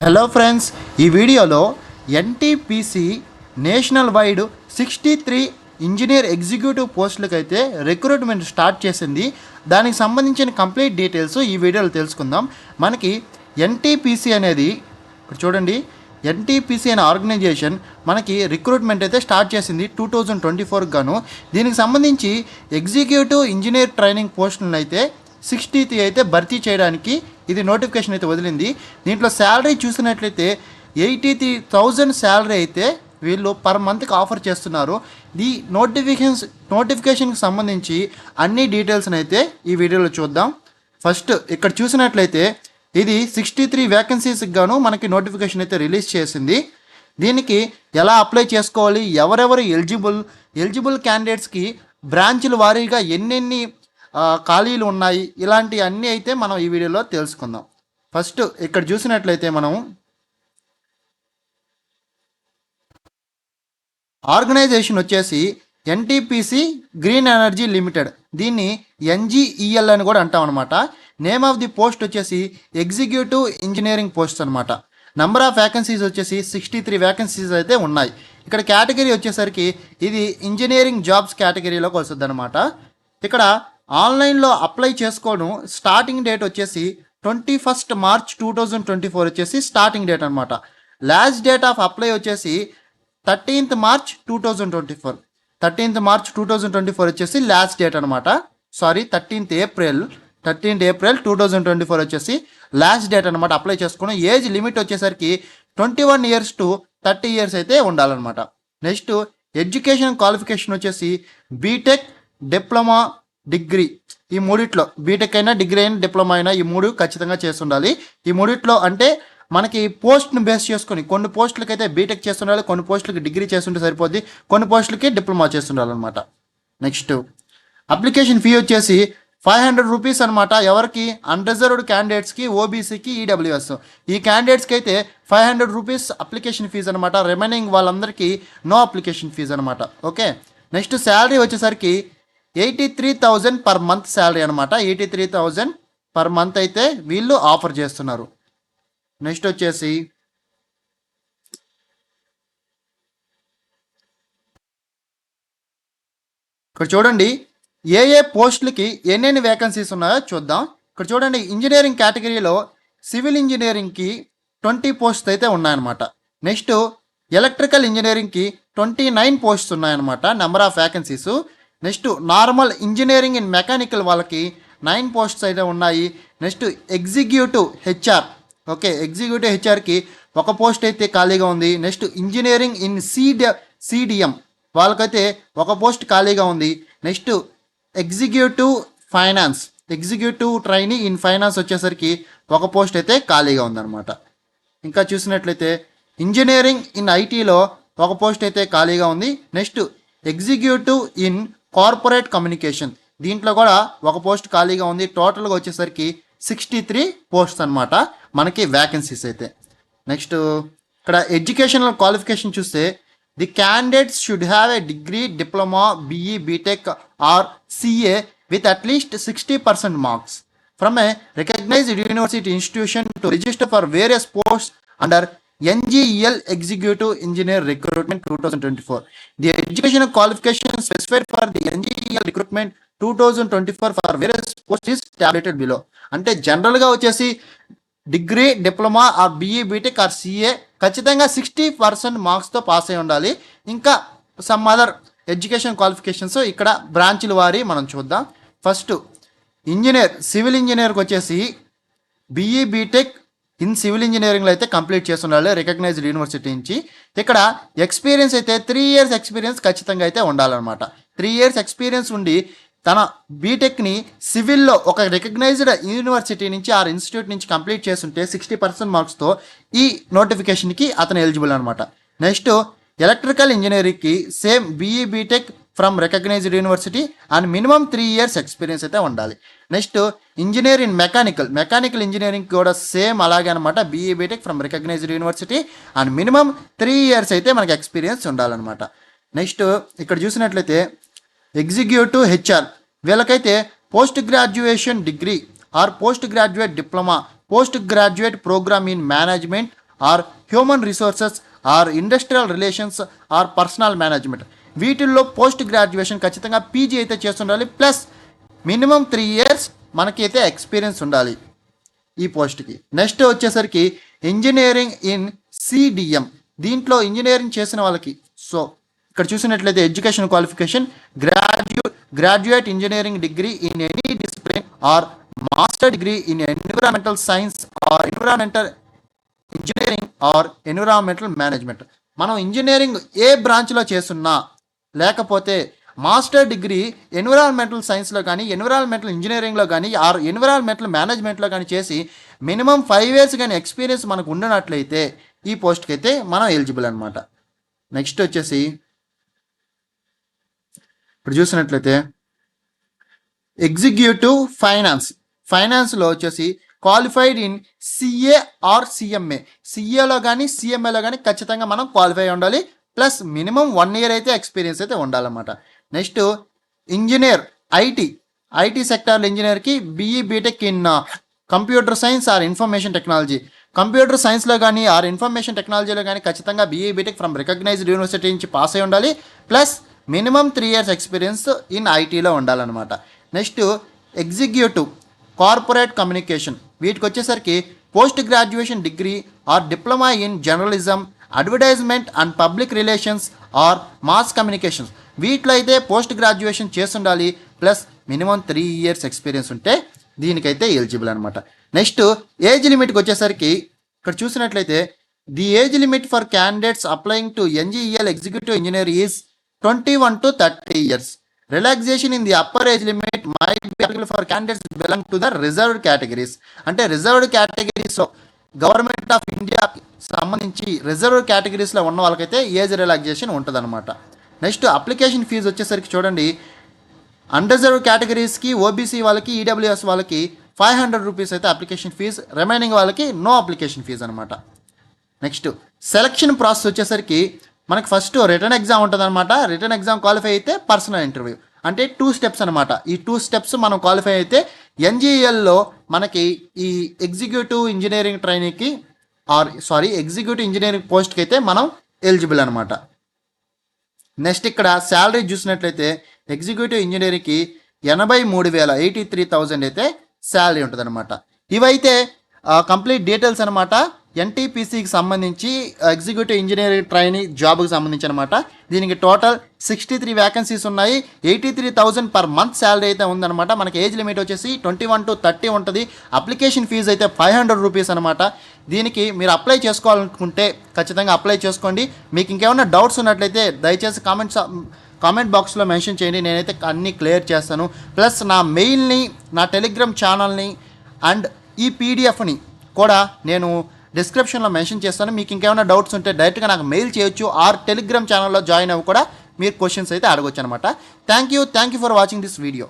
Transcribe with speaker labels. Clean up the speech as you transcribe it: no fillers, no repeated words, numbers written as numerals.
Speaker 1: Hello friends, ఈ వీడియోలో NTPC national wide 63 engineer executive పోస్టులకు అయితే రిక్రూట్మెంట్ స్టార్ట్ చేసింది. దానికి సంబంధించిన కంప్లీట్ డీటెయిల్స్ ఈ వీడియోలో తెలుసుకుందాం. మనకి ఎన్టీపీసీ అనేది ఇక్కడ చూడండి, ఎన్టీపీసీ అనే ఆర్గనైజేషన్ మనకి రిక్రూట్మెంట్ అయితే స్టార్ట్ చేసింది 2024 గాను. దీనికి సంబంధించి ఎగ్జిక్యూటివ్ ఇంజనీర్ ట్రైనింగ్ పోస్టులను అయితే 60 అయితే భర్తీ చేయడానికి ఇది నోటిఫికేషన్ అయితే వదిలింది. దీంట్లో శాలరీ చూసినట్లయితే 83,000 శాలరీ అయితే వీళ్ళు పర్ మంత్కి ఆఫర్ చేస్తున్నారు. ఈ నోటిఫికేషన్కి సంబంధించి అన్ని డీటెయిల్స్ని అయితే ఈ వీడియోలో చూద్దాం. ఫస్ట్ ఇక్కడ చూసినట్లయితే ఇది 63 వేకెన్సీస్కి గాను మనకి నోటిఫికేషన్ అయితే రిలీజ్ చేసింది. దీనికి ఎలా అప్లై చేసుకోవాలి, ఎవరెవరు ఎలిజిబుల్ క్యాండిడేట్స్కి బ్రాంచ్ల వారీగా ఎన్నెన్ని ఖాళీలు ఉన్నాయి, ఇలాంటి అన్నీ అయితే మనం ఈ వీడియోలో తెలుసుకుందాం. ఫస్ట్ ఇక్కడ చూసినట్లయితే మనం ఆర్గనైజేషన్ వచ్చేసి ఎన్టీపీసీ గ్రీన్ ఎనర్జీ లిమిటెడ్, దీన్ని ఎన్జీఈఎల్ అని కూడా అంటాం అనమాట. నేమ్ ఆఫ్ ది పోస్ట్ వచ్చేసి ఎగ్జిక్యూటివ్ ఇంజనీరింగ్ పోస్ట్ అనమాట. నెంబర్ ఆఫ్ వ్యాకెన్సీస్ వచ్చేసి 63 వ్యాకెన్సీస్ అయితే ఉన్నాయి. ఇక్కడ కేటగిరీ వచ్చేసరికి ఇది ఇంజనీరింగ్ జాబ్స్ కేటగిరీలోకి వస్తుంది అనమాట. ఇక్కడ ఆన్లైన్లో అప్లై చేసుకోవడం స్టార్టింగ్ డేట్ వచ్చేసి 21 మార్చ్ 2024 వచ్చేసి స్టార్టింగ్ డేట్ అనమాట. లాస్ట్ డేట్ ఆఫ్ అప్లై వచ్చేసి 13th మార్చ్ 2024. 13th మార్చ్ 2024 వచ్చేసి లాస్ట్ డేట్ అనమాట. సారీ, 13th ఏప్రిల్ 2024 వచ్చేసి లాస్ట్ డేట్ అనమాట అప్లై చేసుకోవడం. ఏజ్ లిమిట్ వచ్చేసరికి 21 years to 30 years అయితే ఉండాలన్నమాట. నెక్స్ట్ ఎడ్యుకేషన్ క్వాలిఫికేషన్ వచ్చేసి బీటెక్, డిప్లొమా, డిగ్రీ, ఈ మూడిట్లో బీటెక్ అయినా, డిగ్రీ అయినా, డిప్లొమా అయినా, ఈ మూడు ఖచ్చితంగా చేసి ఉండాలి. ఈ మూడిట్లో అంటే మనకి పోస్ట్ను బేస్ చేసుకొని కొన్ని పోస్టులకి అయితే బీటెక్ చేస్తుండాలి, కొన్ని పోస్టులకి డిగ్రీ చేస్తుంటే సరిపోద్ది, కొన్ని పోస్టులకి డిప్లొమా చేస్తుండాలన్నమాట. నెక్స్ట్ అప్లికేషన్ ఫీ వచ్చేసి 500 రూపీస్ అనమాట. ఎవరికి? అన్రిజర్వ్డ్ క్యాండిడేట్స్కి, ఓబీసీకి, ఈడబ్ల్యూఎస్, ఈ క్యాండిడేట్స్కి అయితే 500 రూపీస్ అప్లికేషన్ ఫీజు అనమాట. రిమైనింగ్ వాళ్ళందరికీ నో అప్లికేషన్ ఫీజు అనమాట. ఓకే. నెక్స్ట్ శాలరీ వచ్చేసరికి 83,000 పర్ మంత్ శాలరీ అనమాట. 83,000 పర్ మంత్ అయితే వీళ్ళు ఆఫర్ చేస్తున్నారు. నెక్స్ట్ వచ్చేసి ఇక్కడ చూడండి ఏ పోస్టులకి ఎన్నెన్ని వేకెన్సీస్ ఉన్నాయో చూద్దాం. ఇక్కడ చూడండి, ఇంజనీరింగ్ కేటగిరీలో సివిల్ ఇంజనీరింగ్కి 20 పోస్ట్స్ అయితే ఉన్నాయన్నమాట. నెక్స్ట్ ఎలక్ట్రికల్ ఇంజనీరింగ్కి 29 పోస్ట్స్ ఉన్నాయన్నమాట, number of vacancies. Next normal engineering in mechanical వాళ్ళకి 9 పోస్ట్స్ అయితే ఉన్నాయి. Next executive HR, okay, executive హెచ్ఆర్కి 1 పోస్ట్ అయితే ఖాళీగా ఉంది. నెక్స్ట్ ఇంజనీరింగ్ ఇన్ సిడిఎం వాళ్ళకైతే 1 పోస్ట్ ఖాళీగా ఉంది. Next executive finance, executive trainee in finance వచ్చేసరికి 1 పోస్ట్ అయితే ఖాళీగా ఉందన్నమాట. ఇంకా చూసినట్లయితే ఇంజనీరింగ్ ఇన్ ఐటీలో 1 పోస్ట్ అయితే ఖాళీగా ఉంది. Next executive in corporate communication, దీంట్లో కూడా 1 పోస్ట్ ఖాళీగా ఉంది. టోటల్గా వచ్చేసరికి 63 పోస్ట్స్ అనమాట మనకి వ్యాకెన్సీస్ అయితే. నెక్స్ట్ ఇక్కడ ఎడ్యుకేషనల్ క్వాలిఫికేషన్ చూస్తే the candidates should have a degree, diploma, BE, BTech or CA with atleast 60% marks from a recognised university institution to register for various posts under NGEL Executive Engineer Recruitment 2024. The educational qualification specified for the NGEL Recruitment 2024 for various posts is tabulated below. అంటే జనరల్గా వచ్చేసి degree, diploma or BE, BTech or CA ఖచ్చితంగా 60% మార్క్స్తో pass అయి ఉండాలి. ఇంకా some other education qualifications ఇక్కడ బ్రాంచ్ల వారి మనం చూద్దాం. ఫస్ట్ ఇంజనీర్, సివిల్ ఇంజనీర్కి వచ్చేసి బీఈ, బీటెక్ ఇన్ సివిల్ ఇంజనీరింగ్లో అయితే కంప్లీట్ చేస్తుండాలి రికగ్నైజ్డ్ యూనివర్సిటీ నుంచి. ఇక్కడ ఎక్స్పీరియన్స్ అయితే 3 years ఎక్స్పీరియన్స్ ఖచ్చితంగా అయితే ఉండాలన్నమాట. 3 years ఎక్స్పీరియన్స్ ఉండి తన బీటెక్ని సివిల్లో ఒక రికగ్నైజ్డ్ యూనివర్సిటీ నుంచి ఆర్ ఇన్స్టిట్యూట్ నుంచి కంప్లీట్ చేస్తుంటే 60% మార్క్స్తో ఈ నోటిఫికేషన్కి అతను ఎలిజిబుల్ అనమాట. నెక్స్ట్ ఎలక్ట్రికల్ ఇంజనీరింగ్కి same BE, BTech from recognised university and minimum 3 years experience అయితే ఉండాలి. Next engineer in mechanical engineering కూడా సేమ్ అలాగే అనమాట, BE, BTech from recognised university and minimum 3 years అయితే మనకి ఎక్స్పీరియన్స్ ఉండాలన్నమాట. నెక్స్ట్ ఇక్కడ చూసినట్లయితే ఎగ్జిక్యూటివ్ హెచ్ఆర్ వీళ్ళకైతే post graduation degree or post graduate diploma, post graduate program in management or human resources or industrial relations or personnel management. వీటిల్లో post graduation ఖచ్చితంగా PG అయితే చేస్తుండాలి, ప్లస్ మినిమం 3 years మనకైతే experience ఉండాలి ఈ పోస్ట్కి. నెక్స్ట్ వచ్చేసరికి ఇంజనీరింగ్ ఇన్ సిడిఎం. దీంట్లో ఇంజనీరింగ్ చేసిన వాళ్ళకి, సో ఇక్కడ చూసినట్లయితే education qualification graduate engineering degree in any discipline or master degree in environmental science or environmental engineering or environmental management. మనం ఇంజనీరింగ్ ఏ బ్రాంచ్లో చేస్తున్నా, లేకపోతే మాస్టర్ డిగ్రీ ఎన్విరాన్మెంటల్ సైన్స్లో కానీ ఎన్విరాన్మెంటల్ ఇంజనీరింగ్లో కానీ ఆర్ ఎన్విరాన్మెంటల్ మేనేజ్మెంట్లో కానీ చేసి మినిమం 5 years కానీ ఎక్స్పీరియన్స్ మనకు ఉన్నట్లయితే ఈ పోస్ట్కి అయితే మనం ఎలిజిబుల్ అనమాట. నెక్స్ట్ వచ్చేసి ఇప్పుడు చూసినట్లయితే ఎగ్జిక్యూటివ్ ఫైనాన్స్లో వచ్చేసి qualified in CA or CMA. సిఏలో కానీ సిఎంఏలో కానీ ఖచ్చితంగా మనం క్వాలిఫై ఉండాలి, ప్లస్ మినిమం 1 year అయితే ఎక్స్పీరియన్స్ అయితే ఉండాలన్నమాట. నెక్స్ట్ ఇంజనీర్ ఐటీ సెక్టార్లో ఇంజనీర్కి BE BTech in computer science or information technology. Computer సైన్స్లో కానీ ఆర్ ఇన్ఫర్మేషన్ టెక్నాలజీలో కానీ ఖచ్చితంగా BE BTech from recognised university నుంచి పాస్ అయి ఉండాలి, plus minimum 3 years experience in ఐటీలో ఉండాలన్నమాట. Next executive corporate communication. వీటికి వచ్చేసరికి post graduation degree or diploma in journalism, advertisement and public relations or mass communications. వీటిలో అయితే పోస్ట్ గ్రాడ్యుయేషన్ చేస్తుండాలి, ప్లస్ మినిమం 3 years ఎక్స్పీరియన్స్ ఉంటే దీనికైతే ఎలిజిబుల్ అనమాట. నెక్స్ట్ ఏజ్ లిమిట్కి వచ్చేసరికి ఇక్కడ చూసినట్లయితే the age limit for candidates applying to NGEL executive engineer is 21 to 30 years. Relaxation in the upper age limit might be applicable for candidates belong to the reserved categories. అంటే reserved కేటగిరీస్లో government of India సంబంధించి reserved కేటగిరీస్లో ఉన్న వాళ్ళకైతే age relaxation ఉంటుంది అనమాట. Next application fee వచ్చేసరికి చూడండి, unreserved కేటగిరీస్కి OBC వాళ్ళకి EWS వాళ్ళకి 500 rupees అయితే అప్లికేషన్ ఫీజు, రిమైనింగ్ వాళ్ళకి నో అప్లికేషన్ ఫీజు అనమాట. నెక్స్ట్ సెలక్షన్ ప్రాసెస్ వచ్చేసరికి మనకి ఫస్ట్ రిటర్న్ ఎగ్జామ్ ఉంటుంది అనమాట. రిటర్న్ ఎగ్జామ్ క్వాలిఫై అయితే పర్సనల్ ఇంటర్వ్యూ, అంటే 2 steps అనమాట. ఈ 2 steps మనం క్వాలిఫై అయితే ఎన్జీఎల్లో మనకి ఈ ఎగ్జిక్యూటివ్ ఇంజనీరింగ్ ట్రైనింగ్కి ఎగ్జిక్యూటివ్ ఇంజనీరింగ్ పోస్ట్కి అయితే మనం ఎలిజిబుల్ అనమాట. నెక్స్ట్ ఇక్కడ శాలరీ చూసినట్లయితే ఎగ్జిక్యూటివ్ ఇంజనీరింగ్కి 83,000 అయితే శాలరీ ఉంటుంది అనమాట. ఇవైతే కంప్లీట్ డీటెయిల్స్ అనమాట ఎన్టీపీసీకి సంబంధించి ఎగ్జిక్యూటివ్ ఇంజనీరింగ్ ట్రైనింగ్ జాబ్కి సంబంధించి అనమాట. దీనికి టోటల్ 63 vacancies ఉన్నాయి. 83,000 per month శాలరీ అయితే ఉందన్నమాట. మనకి ఏజ్ లిమిట్ వచ్చేసి 21 to 30 ఉంటుంది. అప్లికేషన్ ఫీజు అయితే 500 rupees అనమాట. దీనికి మీరు అప్లై చేసుకోవాలనుకుంటే ఖచ్చితంగా అప్లై చేసుకోండి. మీకు ఇంకేమైనా డౌట్స్ ఉన్నట్లయితే దయచేసి కామెంట్ బాక్స్లో మెన్షన్ చేయండి, నేనైతే అన్నీ క్లియర్ చేస్తాను. ప్లస్ నా మెయిల్ని, నా టెలిగ్రామ్ ఛానల్ని అండ్ ఈ పీడిఎఫ్ని కూడా నేను డిస్క్రిప్షన్లో మెన్షన్ చేస్తాను. మీకు ఇంకేమైనా డౌట్స్ ఉంటే డైరెక్ట్గా నాకు మెయిల్ చేయొచ్చు, ఆర్ టెలిగ్రామ్ ఛానల్లో జాయిన్ అవ్వి కూడా మీరు క్వశ్చన్స్ అయితే అడగొచ్చు అనమాట. Thank you for watching this video.